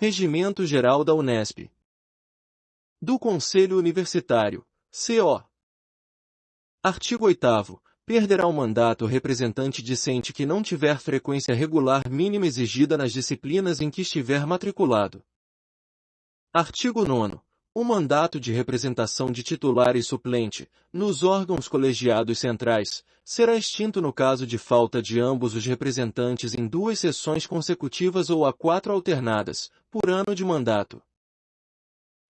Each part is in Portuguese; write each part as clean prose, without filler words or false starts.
Regimento Geral da Unesp. Do Conselho Universitário, CO. Artigo 8º. Perderá o mandato o representante discente que não tiver frequência regular mínima exigida nas disciplinas em que estiver matriculado. Artigo 9º. O mandato de representação de titular e suplente, nos órgãos colegiados centrais, será extinto no caso de falta de ambos os representantes em 2 sessões consecutivas ou a 4 alternadas, por ano de mandato.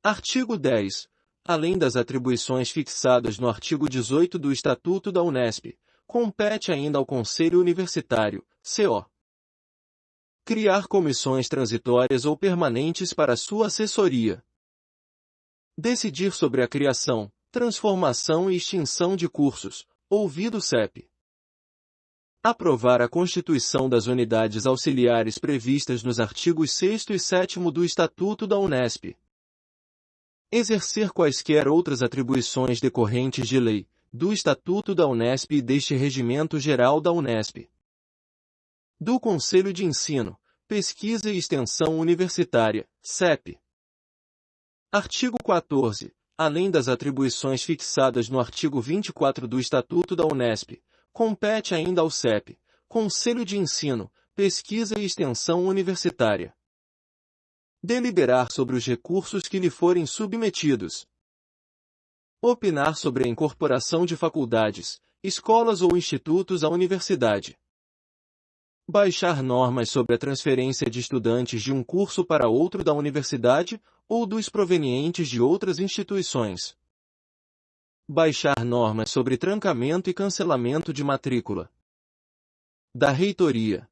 Artigo 10. Além das atribuições fixadas no artigo 18 do Estatuto da Unesp, compete ainda ao Conselho Universitário, CO, criar comissões transitórias ou permanentes para sua assessoria, decidir sobre a criação, transformação e extinção de cursos, ouvido CEP, aprovar a constituição das unidades auxiliares previstas nos artigos 6º e 7º do Estatuto da Unesp, exercer quaisquer outras atribuições decorrentes de lei, do Estatuto da Unesp e deste Regimento Geral da Unesp, do Conselho de Ensino, Pesquisa e Extensão Universitária, CEP. Artigo 14. Além das atribuições fixadas no artigo 24 do Estatuto da Unesp, compete ainda ao CEP, Conselho de Ensino, Pesquisa e Extensão Universitária, deliberar sobre os recursos que lhe forem submetidos, opinar sobre a incorporação de faculdades, escolas ou institutos à universidade, baixar normas sobre a transferência de estudantes de um curso para outro da universidade ou dos provenientes de outras instituições, baixar normas sobre trancamento e cancelamento de matrícula. Da Reitoria.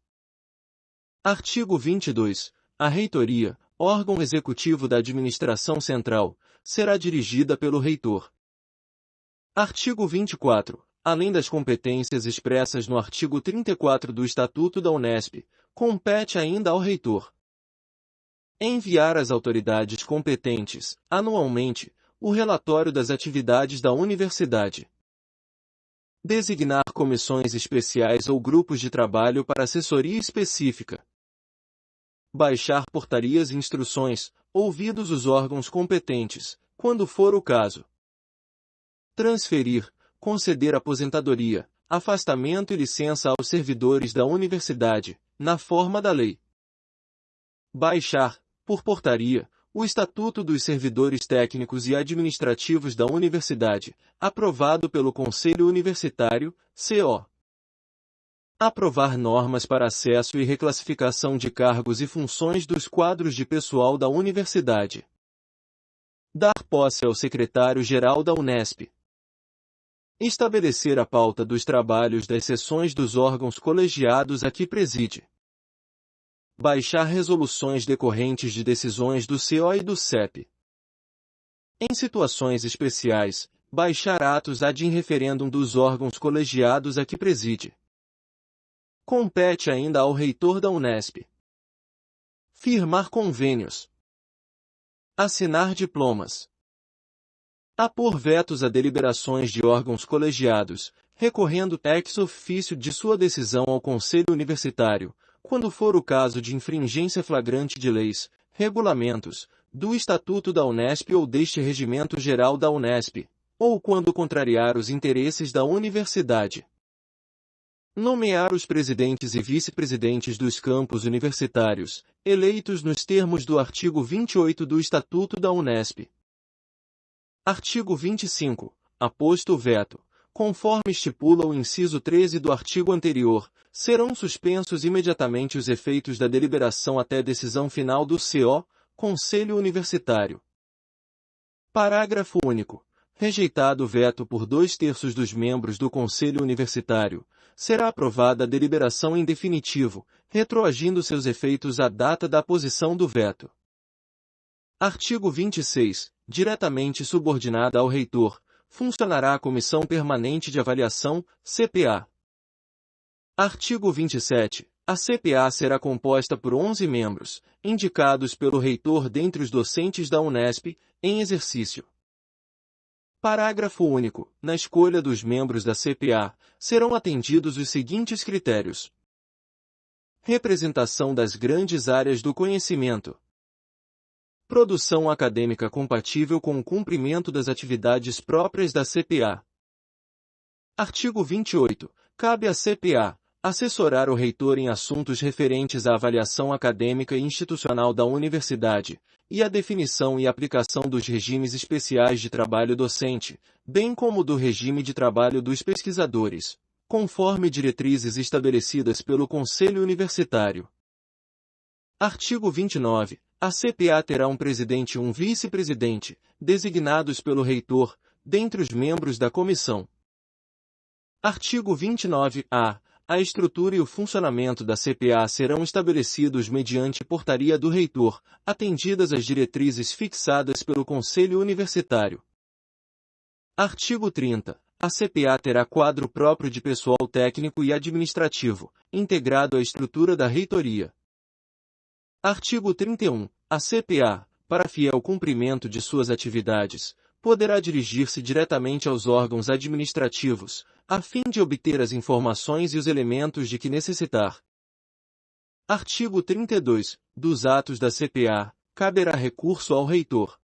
Artigo 22. A Reitoria, órgão executivo da Administração Central, será dirigida pelo reitor. Artigo 24. Além das competências expressas no artigo 34 do Estatuto da Unesp, compete ainda ao reitor enviar às autoridades competentes, anualmente, o relatório das atividades da universidade, designar comissões especiais ou grupos de trabalho para assessoria específica, baixar portarias e instruções, ouvidos os órgãos competentes, quando for o caso, transferir, conceder aposentadoria, afastamento e licença aos servidores da universidade, na forma da lei, baixar, por portaria, o Estatuto dos Servidores Técnicos e Administrativos da Universidade, aprovado pelo Conselho Universitário, CO. Aprovar normas para acesso e reclassificação de cargos e funções dos quadros de pessoal da universidade. Dar posse ao secretário-geral da Unesp. Estabelecer a pauta dos trabalhos das sessões dos órgãos colegiados a que preside. Baixar resoluções decorrentes de decisões do CO e do CEP. Em situações especiais, baixar atos ad in referendum dos órgãos colegiados a que preside. Compete ainda ao reitor da Unesp firmar convênios, assinar diplomas, apor vetos a deliberações de órgãos colegiados, recorrendo ex officio de sua decisão ao Conselho Universitário, quando for o caso de infringência flagrante de leis, regulamentos, do Estatuto da Unesp ou deste Regimento Geral da Unesp, ou quando contrariar os interesses da universidade. Nomear os presidentes e vice-presidentes dos campos universitários, eleitos nos termos do artigo 28 do Estatuto da Unesp. Artigo 25. Aposto o veto, conforme estipula o inciso 13 do artigo anterior, serão suspensos imediatamente os efeitos da deliberação até decisão final do CO, Conselho Universitário. Parágrafo único. Rejeitado o veto por 2/3 dos membros do Conselho Universitário, será aprovada a deliberação em definitivo, retroagindo seus efeitos à data da aposição do veto. Artigo 26. Diretamente subordinada ao reitor, funcionará a Comissão Permanente de Avaliação, CPA. Artigo 27. A CPA será composta por 11 membros, indicados pelo reitor dentre os docentes da Unesp, em exercício. Parágrafo único. Na escolha dos membros da CPA, serão atendidos os seguintes critérios: representação das grandes áreas do conhecimento, Produção acadêmica compatível com o cumprimento das atividades próprias da CPA. Artigo 28. Cabe à CPA assessorar o reitor em assuntos referentes à avaliação acadêmica e institucional da universidade, e à definição e aplicação dos regimes especiais de trabalho docente, bem como do regime de trabalho dos pesquisadores, conforme diretrizes estabelecidas pelo Conselho Universitário. Artigo 29. A CPA terá um presidente e um vice-presidente, designados pelo reitor, dentre os membros da comissão. Artigo 29-A. A estrutura e o funcionamento da CPA serão estabelecidos mediante portaria do reitor, atendidas as diretrizes fixadas pelo Conselho Universitário. Artigo 30. A CPA terá quadro próprio de pessoal técnico e administrativo, integrado à estrutura da reitoria. Artigo 31. A CPA, para fiel cumprimento de suas atividades, poderá dirigir-se diretamente aos órgãos administrativos, a fim de obter as informações e os elementos de que necessitar. Artigo 32. Dos atos da CPA, caberá recurso ao reitor.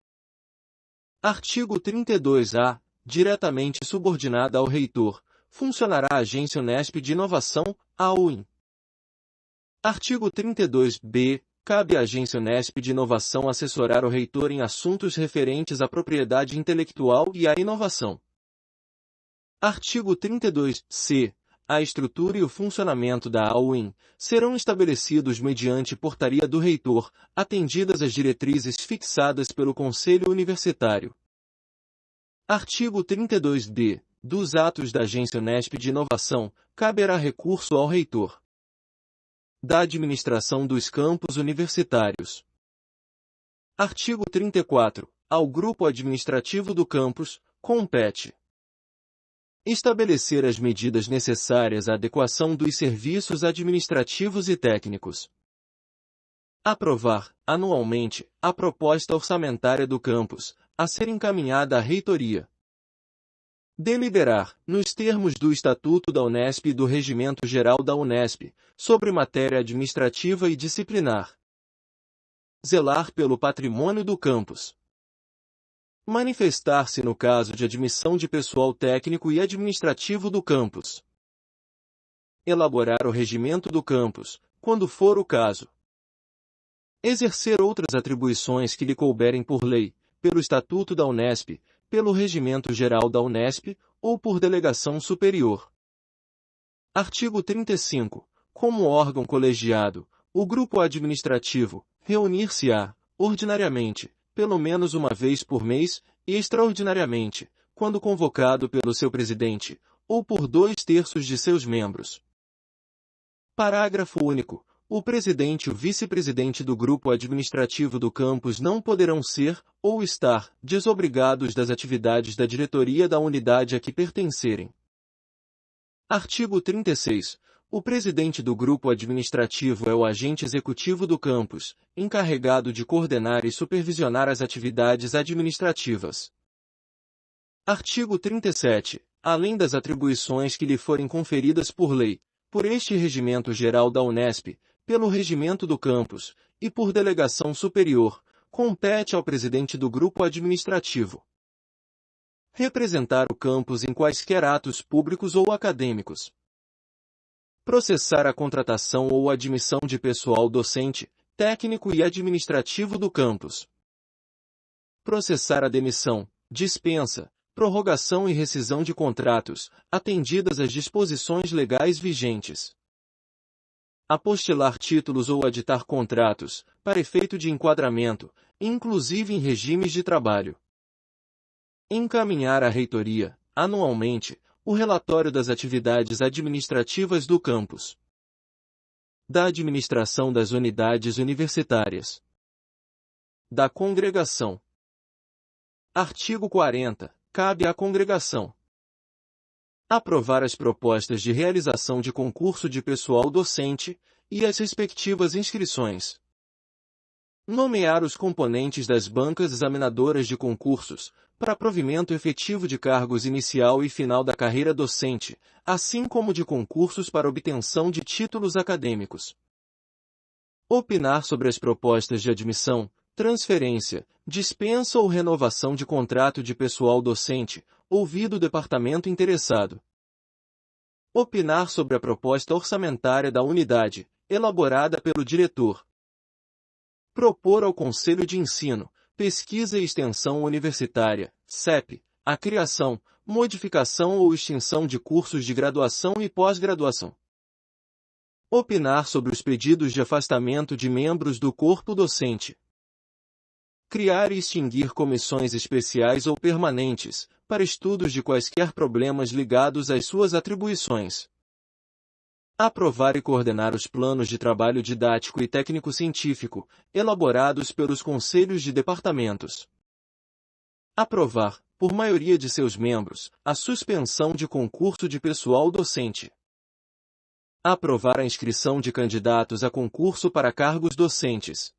Artigo 32-A. Diretamente subordinada ao reitor, funcionará a Agência Unesp de Inovação, a UIN. Artigo 32-B. Cabe à Agência Unesp de Inovação assessorar o reitor em assuntos referentes à propriedade intelectual e à inovação. Artigo 32-C. A estrutura e o funcionamento da AUIN serão estabelecidos mediante portaria do reitor, atendidas as diretrizes fixadas pelo Conselho Universitário. Artigo 32-D. Dos atos da Agência Unesp de Inovação, caberá recurso ao reitor. Da administração dos campos universitários. Artigo 34. Ao grupo administrativo do campus, compete estabelecer as medidas necessárias à adequação dos serviços administrativos e técnicos. Aprovar, anualmente, a proposta orçamentária do campus, a ser encaminhada à reitoria. Deliberar, nos termos do Estatuto da Unesp e do Regimento Geral da Unesp, sobre matéria administrativa e disciplinar. Zelar pelo patrimônio do campus. Manifestar-se no caso de admissão de pessoal técnico e administrativo do campus. Elaborar o regimento do campus, quando for o caso. Exercer outras atribuições que lhe couberem por lei, pelo Estatuto da Unesp, pelo Regimento Geral da Unesp, ou por delegação superior. Artigo 35. Como órgão colegiado, o grupo administrativo reunir-se-á, ordinariamente, pelo menos uma vez por mês, e extraordinariamente, quando convocado pelo seu presidente, ou por 2/3 de seus membros. Parágrafo único. O presidente e o vice-presidente do grupo administrativo do campus não poderão ser, ou estar, desobrigados das atividades da diretoria da unidade a que pertencerem. Artigo 36. O presidente do grupo administrativo é o agente executivo do campus, encarregado de coordenar e supervisionar as atividades administrativas. Artigo 37. Além das atribuições que lhe forem conferidas por lei, por este Regimento Geral da Unesp, pelo regimento do campus, e por delegação superior, compete ao presidente do grupo administrativo representar o campus em quaisquer atos públicos ou acadêmicos. Processar a contratação ou admissão de pessoal docente, técnico e administrativo do campus. Processar a demissão, dispensa, prorrogação e rescisão de contratos, atendidas as disposições legais vigentes. Apostilar títulos ou aditar contratos, para efeito de enquadramento, inclusive em regimes de trabalho. Encaminhar à reitoria, anualmente, o relatório das atividades administrativas do campus. Da administração das unidades universitárias. Da congregação. Artigo 40. Cabe à congregação aprovar as propostas de realização de concurso de pessoal docente, e as respectivas inscrições. Nomear os componentes das bancas examinadoras de concursos, para provimento efetivo de cargos inicial e final da carreira docente, assim como de concursos para obtenção de títulos acadêmicos. Opinar sobre as propostas de admissão, transferência, dispensa ou renovação de contrato de pessoal docente, ouvido o departamento interessado. Opinar sobre a proposta orçamentária da unidade, elaborada pelo diretor. Propor ao Conselho de Ensino, Pesquisa e Extensão Universitária, CEP, a criação, modificação ou extinção de cursos de graduação e pós-graduação. Opinar sobre os pedidos de afastamento de membros do corpo docente. Criar e extinguir comissões especiais ou permanentes, para estudos de quaisquer problemas ligados às suas atribuições. Aprovar e coordenar os planos de trabalho didático e técnico-científico, elaborados pelos conselhos de departamentos. Aprovar, por maioria de seus membros, a suspensão de concurso de pessoal docente. Aprovar a inscrição de candidatos a concurso para cargos docentes.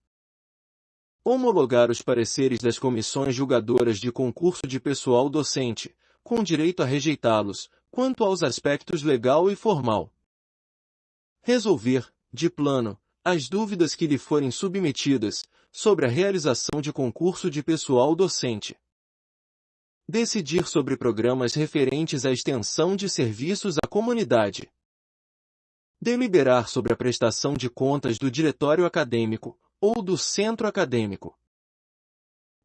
Homologar os pareceres das comissões julgadoras de concurso de pessoal docente, com direito a rejeitá-los, quanto aos aspectos legal e formal. Resolver, de plano, as dúvidas que lhe forem submetidas, sobre a realização de concurso de pessoal docente. Decidir sobre programas referentes à extensão de serviços à comunidade. Deliberar sobre a prestação de contas do diretório acadêmico, ou do centro acadêmico.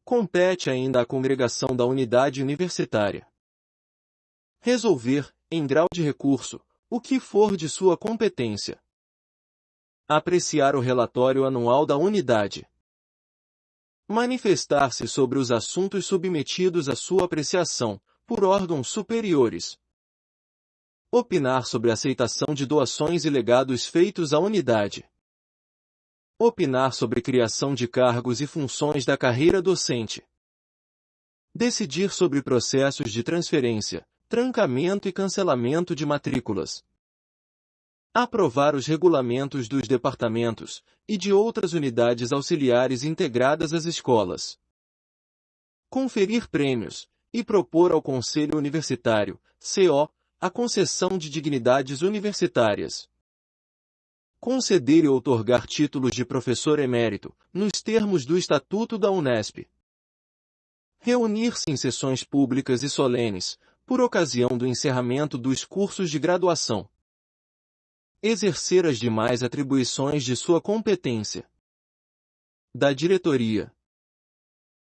Compete ainda à congregação da unidade universitária. Resolver, em grau de recurso, o que for de sua competência. Apreciar o relatório anual da unidade. Manifestar-se sobre os assuntos submetidos à sua apreciação, por órgãos superiores. Opinar sobre a aceitação de doações e legados feitos à unidade. Opinar sobre criação de cargos e funções da carreira docente. Decidir sobre processos de transferência, trancamento e cancelamento de matrículas. Aprovar os regulamentos dos departamentos e de outras unidades auxiliares integradas às escolas. Conferir prêmios e propor ao Conselho Universitário, CO, a concessão de dignidades universitárias. Conceder e outorgar títulos de professor emérito, nos termos do Estatuto da Unesp. Reunir-se em sessões públicas e solenes, por ocasião do encerramento dos cursos de graduação. Exercer as demais atribuições de sua competência. Da diretoria.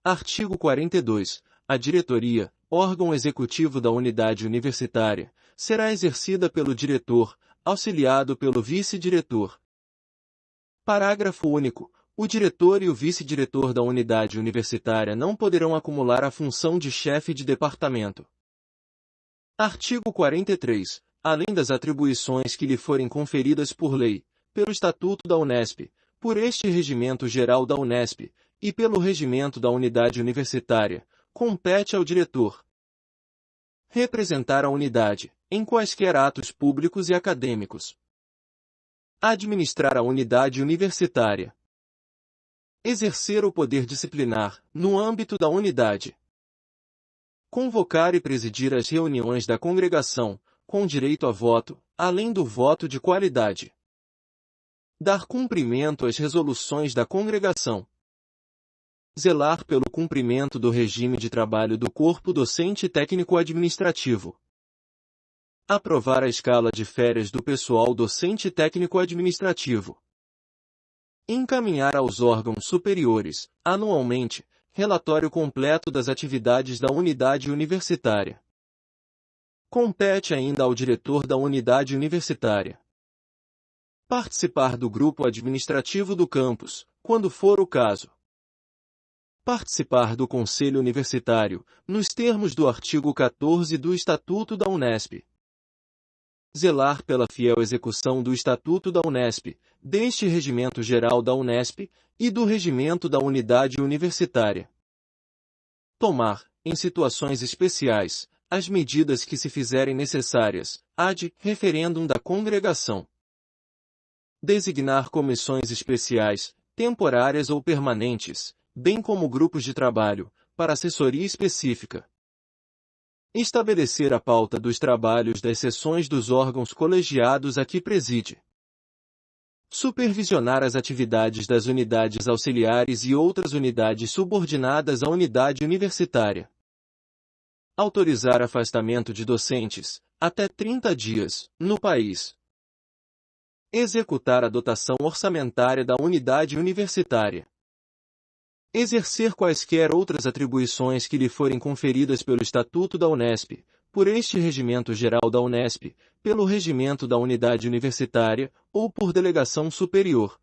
Artigo 42. A diretoria, órgão executivo da unidade universitária, será exercida pelo diretor, auxiliado pelo vice-diretor. Parágrafo único. O diretor e o vice-diretor da unidade universitária não poderão acumular a função de chefe de departamento. Artigo 43. Além das atribuições que lhe forem conferidas por lei, pelo Estatuto da Unesp, por este Regimento Geral da Unesp, e pelo Regimento da Unidade Universitária, compete ao diretor representar a unidade, em quaisquer atos públicos e acadêmicos. Administrar a unidade universitária. Exercer o poder disciplinar, no âmbito da unidade. Convocar e presidir as reuniões da congregação, com direito a voto, além do voto de qualidade. Dar cumprimento às resoluções da congregação. Zelar pelo cumprimento do regime de trabalho do corpo docente técnico-administrativo. Aprovar a escala de férias do pessoal docente técnico-administrativo. Encaminhar aos órgãos superiores, anualmente, relatório completo das atividades da unidade universitária. Compete ainda ao diretor da unidade universitária participar do grupo administrativo do campus, quando for o caso. Participar do Conselho Universitário, nos termos do artigo 14 do Estatuto da Unesp. Zelar pela fiel execução do Estatuto da Unesp, deste Regimento Geral da Unesp, e do Regimento da Unidade Universitária. Tomar, em situações especiais, as medidas que se fizerem necessárias, ad referendum da congregação. Designar comissões especiais, temporárias ou permanentes, bem como grupos de trabalho, para assessoria específica. Estabelecer a pauta dos trabalhos das sessões dos órgãos colegiados a que preside. Supervisionar as atividades das unidades auxiliares e outras unidades subordinadas à unidade universitária. Autorizar afastamento de docentes, até 30 dias, no país. Executar a dotação orçamentária da unidade universitária. Exercer quaisquer outras atribuições que lhe forem conferidas pelo Estatuto da Unesp, por este Regimento Geral da Unesp, pelo Regimento da Unidade Universitária, ou por delegação superior.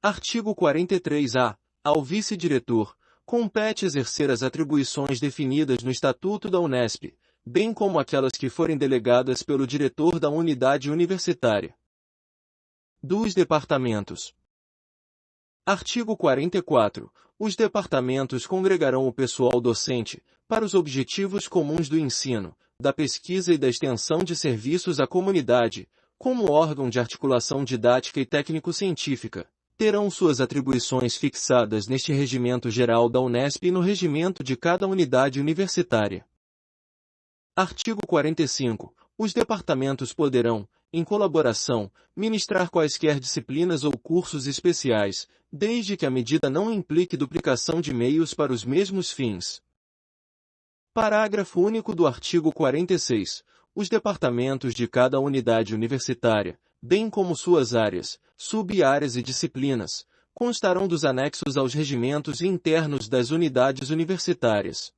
Artigo 43-A. Ao vice-diretor, compete exercer as atribuições definidas no Estatuto da Unesp, bem como aquelas que forem delegadas pelo diretor da unidade universitária. Dos departamentos. Artigo 44. Os departamentos congregarão o pessoal docente, para os objetivos comuns do ensino, da pesquisa e da extensão de serviços à comunidade, como órgão de articulação didática e técnico-científica. Terão suas atribuições fixadas neste Regimento Geral da Unesp e no regimento de cada unidade universitária. Artigo 45. Os departamentos poderão, em colaboração, ministrar quaisquer disciplinas ou cursos especiais, desde que a medida não implique duplicação de meios para os mesmos fins. Parágrafo único do artigo 46. Os departamentos de cada unidade universitária, bem como suas áreas, sub-áreas e disciplinas, constarão dos anexos aos regimentos internos das unidades universitárias.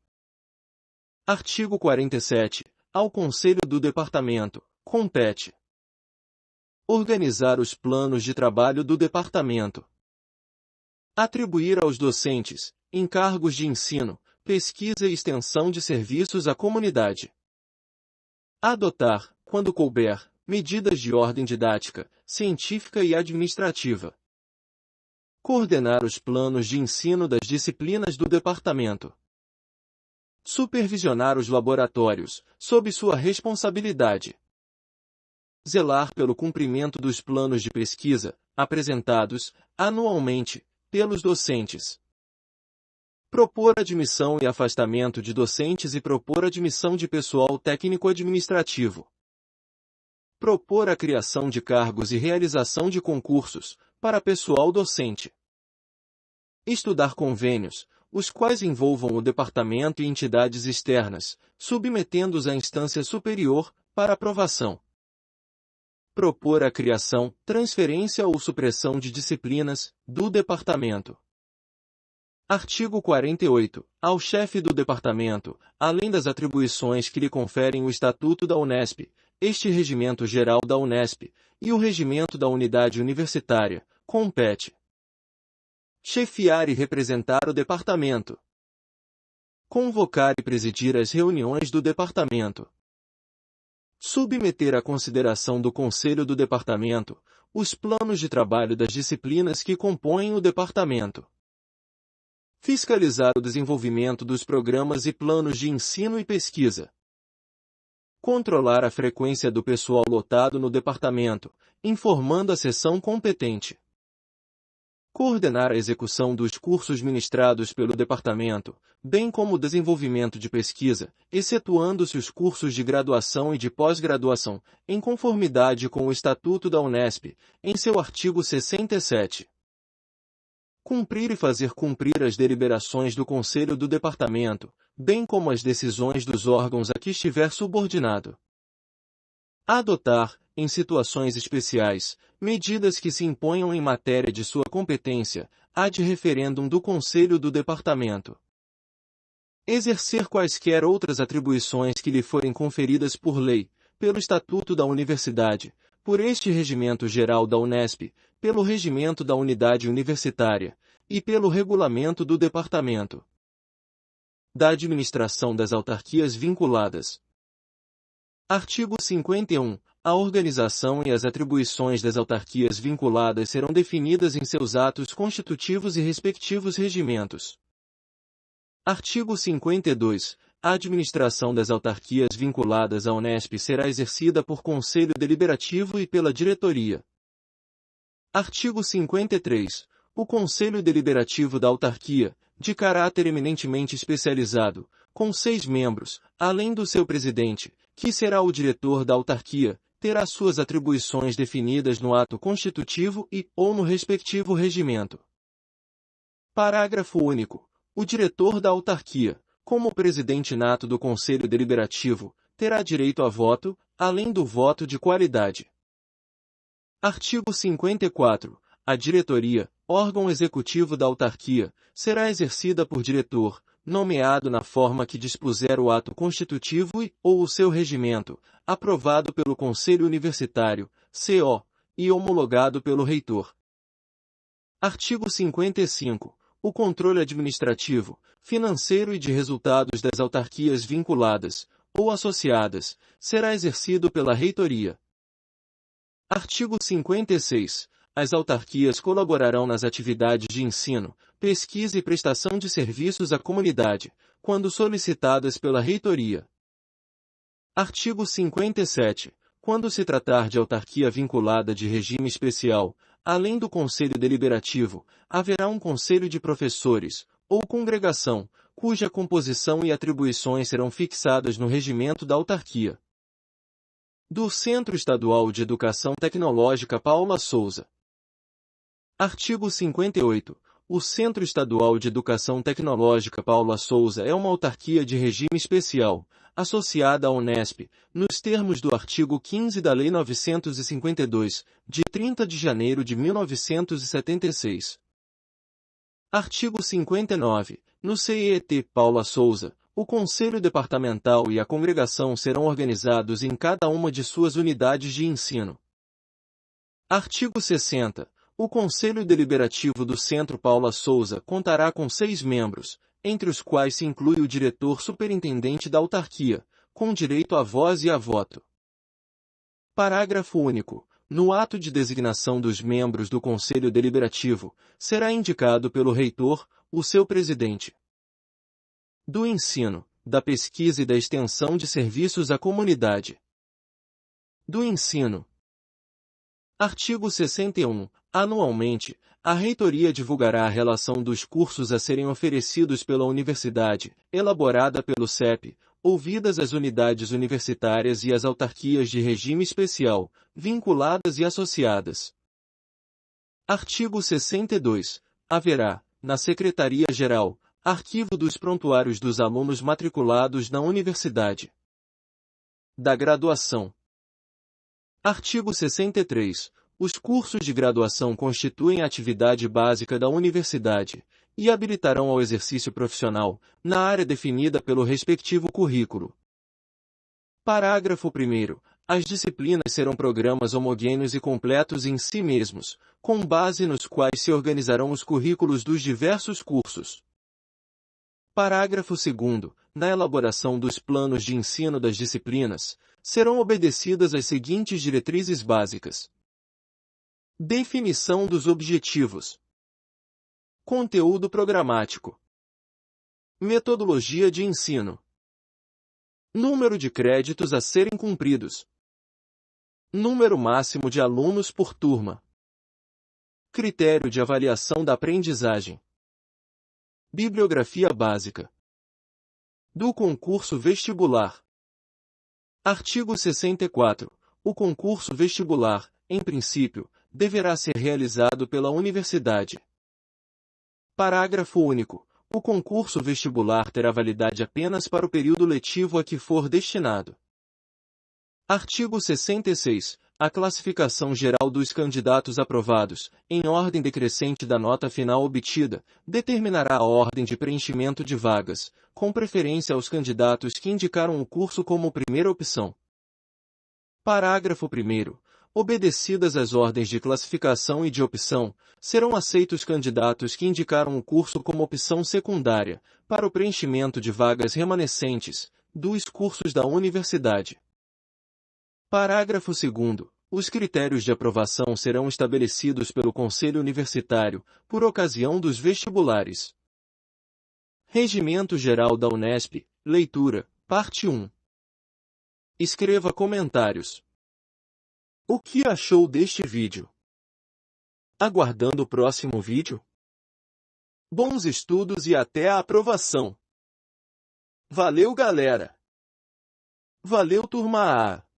Artigo 47. Ao Conselho do Departamento, compete organizar os planos de trabalho do departamento, atribuir aos docentes, encargos de ensino, pesquisa e extensão de serviços à comunidade, adotar, quando couber, medidas de ordem didática, científica e administrativa, coordenar os planos de ensino das disciplinas do departamento, supervisionar os laboratórios, sob sua responsabilidade, zelar pelo cumprimento dos planos de pesquisa, apresentados, anualmente, pelos docentes, propor admissão e afastamento de docentes e propor admissão de pessoal técnico-administrativo, propor a criação de cargos e realização de concursos, para pessoal docente, estudar convênios, os quais envolvam o departamento e entidades externas, submetendo-os à instância superior, para aprovação. Propor a criação, transferência ou supressão de disciplinas, do departamento. Artigo 48. Ao chefe do departamento, além das atribuições que lhe conferem o Estatuto da Unesp, este Regimento Geral da Unesp, e o Regimento da Unidade Universitária, compete chefiar e representar o departamento, convocar e presidir as reuniões do departamento, submeter à consideração do Conselho do Departamento os planos de trabalho das disciplinas que compõem o departamento, fiscalizar o desenvolvimento dos programas e planos de ensino e pesquisa, controlar a frequência do pessoal lotado no departamento, informando a seção competente, coordenar a execução dos cursos ministrados pelo departamento, bem como o desenvolvimento de pesquisa, excetuando-se os cursos de graduação e de pós-graduação, em conformidade com o Estatuto da Unesp, em seu artigo 67. Cumprir e fazer cumprir as deliberações do Conselho do Departamento, bem como as decisões dos órgãos a que estiver subordinado. Adotar, em situações especiais, medidas que se imponham em matéria de sua competência, ad referendum do Conselho do Departamento. Exercer quaisquer outras atribuições que lhe forem conferidas por lei, pelo Estatuto da Universidade, por este Regimento Geral da Unesp, pelo Regimento da Unidade Universitária, e pelo Regulamento do Departamento. Da administração das autarquias vinculadas. Artigo 51. A organização e as atribuições das autarquias vinculadas serão definidas em seus atos constitutivos e respectivos regimentos. Artigo 52. A administração das autarquias vinculadas à Unesp será exercida por Conselho Deliberativo e pela Diretoria. Artigo 53. O Conselho Deliberativo da Autarquia, de caráter eminentemente especializado, com 6 membros, além do seu presidente, que será o diretor da autarquia, terá suas atribuições definidas no ato constitutivo ou no respectivo regimento. Parágrafo único. O diretor da autarquia, como presidente nato do Conselho Deliberativo, terá direito a voto, além do voto de qualidade. Artigo 54. A diretoria, órgão executivo da autarquia, será exercida por diretor, nomeado na forma que dispuser o ato constitutivo ou o seu regimento, aprovado pelo Conselho Universitário, CO, e homologado pelo reitor. Artigo 55. O controle administrativo, financeiro e de resultados das autarquias vinculadas, ou associadas, será exercido pela reitoria. Artigo 56. As autarquias colaborarão nas atividades de ensino, pesquisa e prestação de serviços à comunidade, quando solicitadas pela reitoria. Artigo 57. Quando se tratar de autarquia vinculada de regime especial, além do Conselho Deliberativo, haverá um Conselho de Professores, ou congregação, cuja composição e atribuições serão fixadas no regimento da autarquia. Do Centro Estadual de Educação Tecnológica Paula Souza. Artigo 58. O Centro Estadual de Educação Tecnológica Paula Souza é uma autarquia de regime especial, associada à Unesp, nos termos do artigo 15 da Lei 952, de 30 de janeiro de 1976. Artigo 59. No CET Paula Souza, o Conselho Departamental e a Congregação serão organizados em cada uma de suas unidades de ensino. Artigo 60. O Conselho Deliberativo do Centro Paula Souza contará com 6 membros, entre os quais se inclui o diretor superintendente da autarquia, com direito à voz e a voto. Parágrafo único. No ato de designação dos membros do Conselho Deliberativo, será indicado pelo reitor, o seu presidente. Do ensino, da pesquisa e da extensão de serviços à comunidade. Do ensino. Artigo 61. Anualmente, a reitoria divulgará a relação dos cursos a serem oferecidos pela universidade, elaborada pelo CEP, ouvidas as unidades universitárias e as autarquias de regime especial, vinculadas e associadas. Artigo 62. Haverá, na Secretaria-Geral, arquivo dos prontuários dos alunos matriculados na universidade. Da graduação. Artigo 63. Os cursos de graduação constituem a atividade básica da universidade e habilitarão ao exercício profissional, na área definida pelo respectivo currículo. Parágrafo 1º. As disciplinas serão programas homogêneos e completos em si mesmos, com base nos quais se organizarão os currículos dos diversos cursos. Parágrafo 2º. Na elaboração dos planos de ensino das disciplinas, serão obedecidas as seguintes diretrizes básicas. Definição dos objetivos. Conteúdo programático. Metodologia de ensino. Número de créditos a serem cumpridos. Número máximo de alunos por turma. Critério de avaliação da aprendizagem. Bibliografia básica. Do concurso vestibular. Artigo 64. O concurso vestibular, em princípio, deverá ser realizado pela universidade. Parágrafo único. O concurso vestibular terá validade apenas para o período letivo a que for destinado. Artigo 66. A classificação geral dos candidatos aprovados, em ordem decrescente da nota final obtida, determinará a ordem de preenchimento de vagas, com preferência aos candidatos que indicaram o curso como primeira opção. Parágrafo 1º. Obedecidas as ordens de classificação e de opção, serão aceitos candidatos que indicaram o curso como opção secundária, para o preenchimento de vagas remanescentes, dos cursos da universidade. Parágrafo 2º. Os critérios de aprovação serão estabelecidos pelo Conselho Universitário, por ocasião dos vestibulares. Regimento Geral da Unesp, leitura, parte 1. Escreva comentários. O que achou deste vídeo? Aguardando o próximo vídeo? Bons estudos e até a aprovação! Valeu, galera! Valeu, turma A!